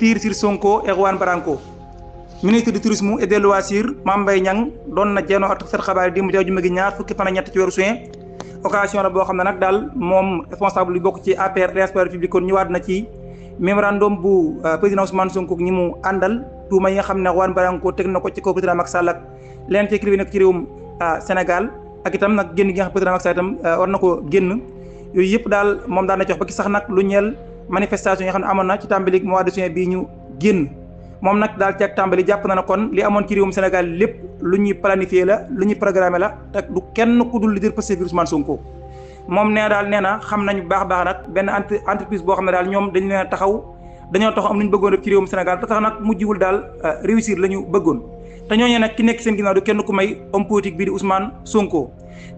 tire sur Sonko et Juan Branco. Ministre du tourisme et des loisirs Mame Mbaye Niang doon na jéem ak taskatu xabaar yi di mu teew ju gi ñaar fukki fan ak ñett ci weeru juin occasion la boo xam ne nag daal moom responsable yu bokk ci APR Diaspora Républicaine ñëwaat na ci mémorandum bu président Ousmane Sonko ñi mu àndal tuuma yi nga xam ne Juan Branco teg na ko ci kaw président Macky Sall ak leen ci écrivain nekk ci réewum Sénégal ak itam nag génn gi nga xam président Macky Sall itam war na ko génn yooyu yëpp daal moom daan na jox ba ki sax nag lu ñeel manifestation yi nga xam ne amoon na ci tàmbali mois de juin bii ñu génn moom nag daal ci ak tàmbali jàpp na kon li amoon ci réewum Sénégal lépp lu ñuy planifié la lu ñuy programmé la te du kenn ku dul leader Pastef Ousmane Sonko moom nee na xam nañu baax nag benn entreprise boo xam ne daal ñoom dañu leen dañoo taxaw am lu ñu bëggoon def ci réewum Sénégal te tax nag mujjiwul daal réussir la ñu bëggoon te ñooñee nag ki nekk seen ginnaaw du kenn ku may homme politique bii di Ousmane Sonko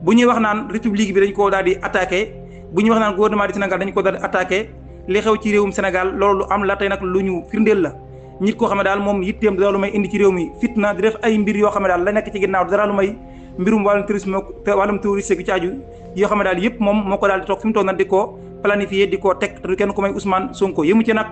bu ñuy wax naan république bi dañ koo daal di attaqué bu ñuy wax naan gouvernement du Sénégal dañu ko daal di attaqué li xew ci réewum Sénégal loolu lu am la tey nag lu ñu firndeel la nit koo xam ne daal moom yitteem dara lu may indi ci réew mi fitna di def ay mbir yoo xam ne daal la nekk ci ginnaaw dara lu may mbirum wàllum tourisme wàllum tourisme gi ci aju yoo xam ne daal yëpp moom moo ko daal di toog fi mu toog nag di ko planifié di ko teg te du kenn ku may Ousmane Sonko yëmu ci nag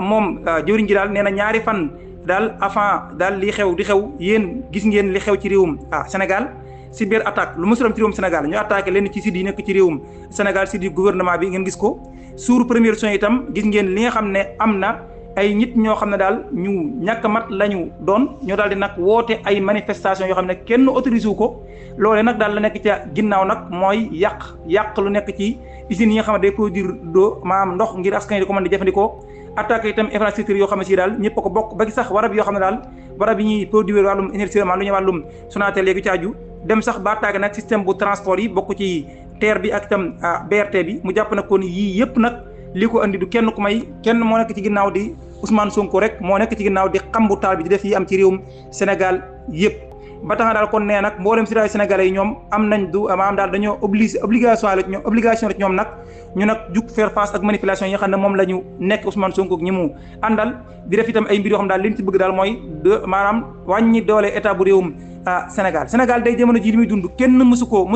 moom jëwriñ ji daal nee na ñaari fan daal avant daal li xew di xew yéen gis ngeen li xew ci réewum Sénégal cyber attaque lu mësul am ci réewum Sénégal ñu attaqué leen ci site yi nekk ci réewum Sénégal site yu gouvernement bi ngeen gis ko sur première son itam gis ngeen li nga xam ne am na ay nit ñoo xam ne daal ñu ñàkk mat la ñu doon ñoo daal di nag woote ay manifestation yoo xam ne kenn autorisé wu ko loolee nag daal la nekk ca ginnaaw nag mooy yàq lu nekk ci usines yi nga xam ne day produire d'eau maanaam ndox ngir askan yi di ko mën di jëfandikoo attaqué itam infrastructure yoo xam ne si daal ñëpp ko bokk ba gi sax warab yoo xam ne daal warab yi ñuy produire wàllum énergie lu ñuy wàllum Sonatel léegi ci aju dem sax ba attaqué nag système bu transport yi bokk ci TER bi ak itam BRT bi mu jàpp nag kon yii yëpp nag li ko andi du kenn ku may kenn moo nekk ci ginnaaw di Ousmane Sonko rek moo nekk ci ginnaaw di xambu taal bi di def yi am ci réewum Sénégal yëpp ba tax na daal kon nee nag mboolem citoyen sénégalais yi ñoom am nañ du maanaam daal dañoo obligation la ci ñoom nag ñu nag jug faire face ak manipulation yi nga xam ne moom la ñu nekk Ousmane Sonko ak ñi mu àndal di def itam ay mbir yoo xam daal li ñu ci bëgg daal mooy maanaam wàññi doole état bu réewum Sénégal day jamono ji li muy dund kenn mësu ko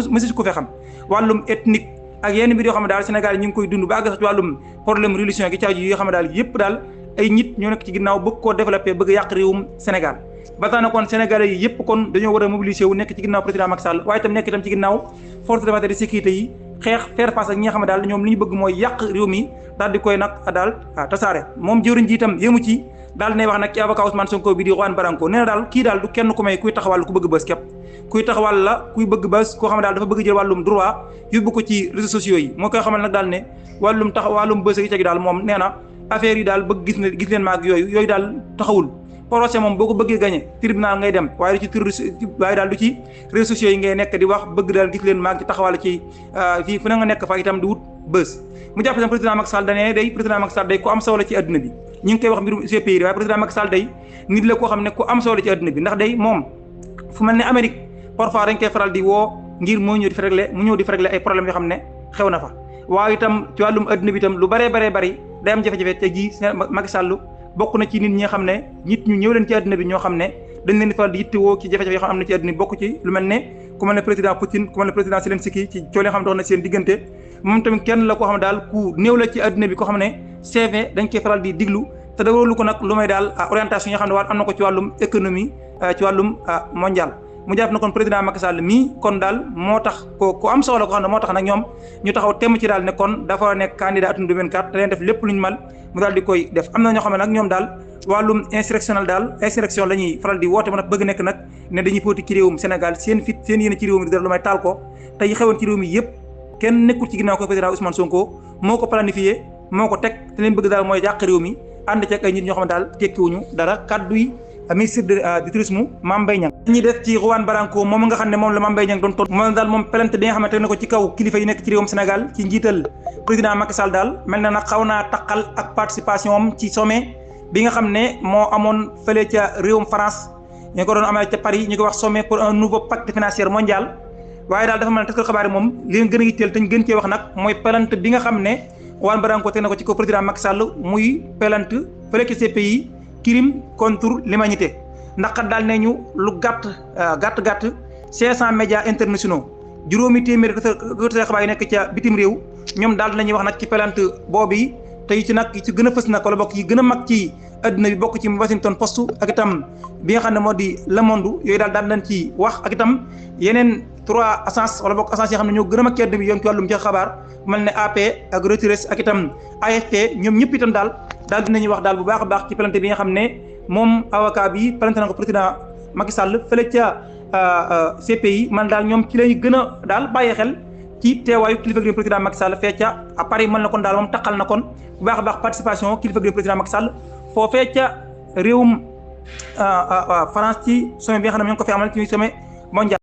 fee xam wàllum ethnique ak yenn mbir yoo xam ne daal Sénégal ñu ngi koy dund ba àgg sax ci wàllum problème religion gi caaju yoo xam ne daal yëpp daal ay nit ñoo nekk ci ginnaaw bëgg koo développé bëgg yàq réewum Sénégal ba tax na kon sénégalais yi yëpp kon dañoo war a mobiliser wu nekk ci ginnaaw président Macky Sall waaye itam nekk itam ci ginnaaw force de défense et de sécurité yi xeex faire face ak ñi nga xam ne daal ñoom li ñu bëgg mooy yàq réew mi daal di koy nag daal tasaare moom jëwriñ ji itam yému ci daal ne wax nag ci avocat Ousmane Sonko bi di Juan Branco nee na daal kii daal du kenn ku may kuy taxawal ku bëgg bës képp kuy taxawal la kuy bëgg bës koo xam ne daal dafa bëgg jël wàllum droit yóbbu ko ci réseaux sociaux yi moo koy xamal nag daal ne wàllum bës yi tegi daal moom nee na affaire yi daal bëgg gis leen maag yooyu daal taxawul procès moom boo ko bëggee gagné tribunal ngay dem waaye du ci réseaux sociaux yi ngay nekk di wax bëgg daal gis leen maag ci taxawal ci fii fu ne nga nekk fa itam di wut bës mu jàpp président Macky Sall président Macky Sall day ku am solo ci adduna bi ñu ngi koy wax mbirum CPI waaye président Macky Sall day nit la koo xam ne ku am solo ci adduna bi ndax day moom fu mel ne Amérique parfois dañ koy faral di woo ngir mu ñëw di fa régler ay problèmes yoo xam ne xew na fa waaye itam ci wàllum adduna bi itam lu bari day am jafe-jafe te ji Macky Sall bokk na ci nit ñi nga xam ne nit ñu ñëw leen ci adduna bi ñoo xam ne dañ leen di faral di yittewoo ci jafe-jafe yoo xam ne am na ci adduna bi bokk ci lu mel ne ku mel ne président Poutine ku mel ne président Zelensky ci coow li nga xam ne dox na seen diggante moom tamit kenn la koo xam ne daal ku néew la ci adduna bi koo xam ne CV dañ koy faral di diglu te dawolu ko nag lu may daal orientation yi nga xam ne am na ko ci wàllum économie ci wàllum mondial mu jàpp na kon président Macky Sall mii kon daal moo tax ku am solo ko xam ne moo tax nag ñoom ñu taxaw temm ci daal ne kon dafa war a nekk candidat atum 2024 te leen def lépp lu ñu mal mu daal di koy def am na ñoo xam ne nag ñoom daal wàllum insurrection la ñuy faral di woote nag bëgg nekk nag ne dañuy politique ci réewum Sénégal seen yéene ci réew mi di dara lu may taal ko te yi xewoon ci réew mi yëpp kenn nekkul ci ginnaaw ko président Ousmane Sonko moo ko planifié moo ko teg te leen bëgg daal mooy yàq réew mi ànd ci ak ay nit ñoo xam ne daal tekkiwuñu dara kaddu yi ministre du tourisme Mame Mbaye Niang ñi def ci Juan Branco moom nga xam ne moom la Mame Mbaye Niang doon tontu moom daal moom plainte bi nga xamante ne ko ci kaw kilifa yi nekk ci réewum Sénégal ci njiital président Macky Sall daal mel na nag xaw naa taqal ak participation am ci sommet bi nga xam ne moo amoon fële ca réewum France ñu ko doon amal ca Paris ñu ko wax sommet pour un nouveau pacte financier mondial waaye daal dafa mel ne taskatu xabaar yi moom li leen gën a yitteel te ñu gën cee wax nag mooy plainte bi nga xam ne Juan Branco teg na ko ci kaw président Macky Sall muy plainte fële ca CPI crime contre l'humanité ndax kat daal ne ñu lu gàtt 500 médias internationaux juróomi téeméeri taskatu xabaar yi nekk ca bitim réew ñoom daal dinañuy wax nag ci plainte boobu yi te yi ci nag yi ci gën a fës nag wala bokk yi gën a mag ci adduna bi bokk ci Washington Post ak itam bi nga xam ne moo di Le Monde yooyu daal nañ ci wax ak itam yeneen 3 agences wala bokk agences yoo xam ne ñoo gën a mag ci adduna bi yoon ci wàllum joxe xabaar mel ne AP ak Reuters ak itam AFP ñoom ñëpp itam daal dinañuy wax daal bu baax a baax ci plainte bi nga xam ne moom avocat bi plainte na ko président Macky Sall fële ca CPI man daal ñoom ci lañu gën a daal bàyyi xel ci teewaayu kilifa gi président Macky Sall fee ca à Paris mën na kon daal moom taqal na kon bu baax a baax participation kilifa gi président Macky Sall foofee ca réewum France ci sommet bi nga xam ne ñoo ngi ko fi amal ci sommet mondial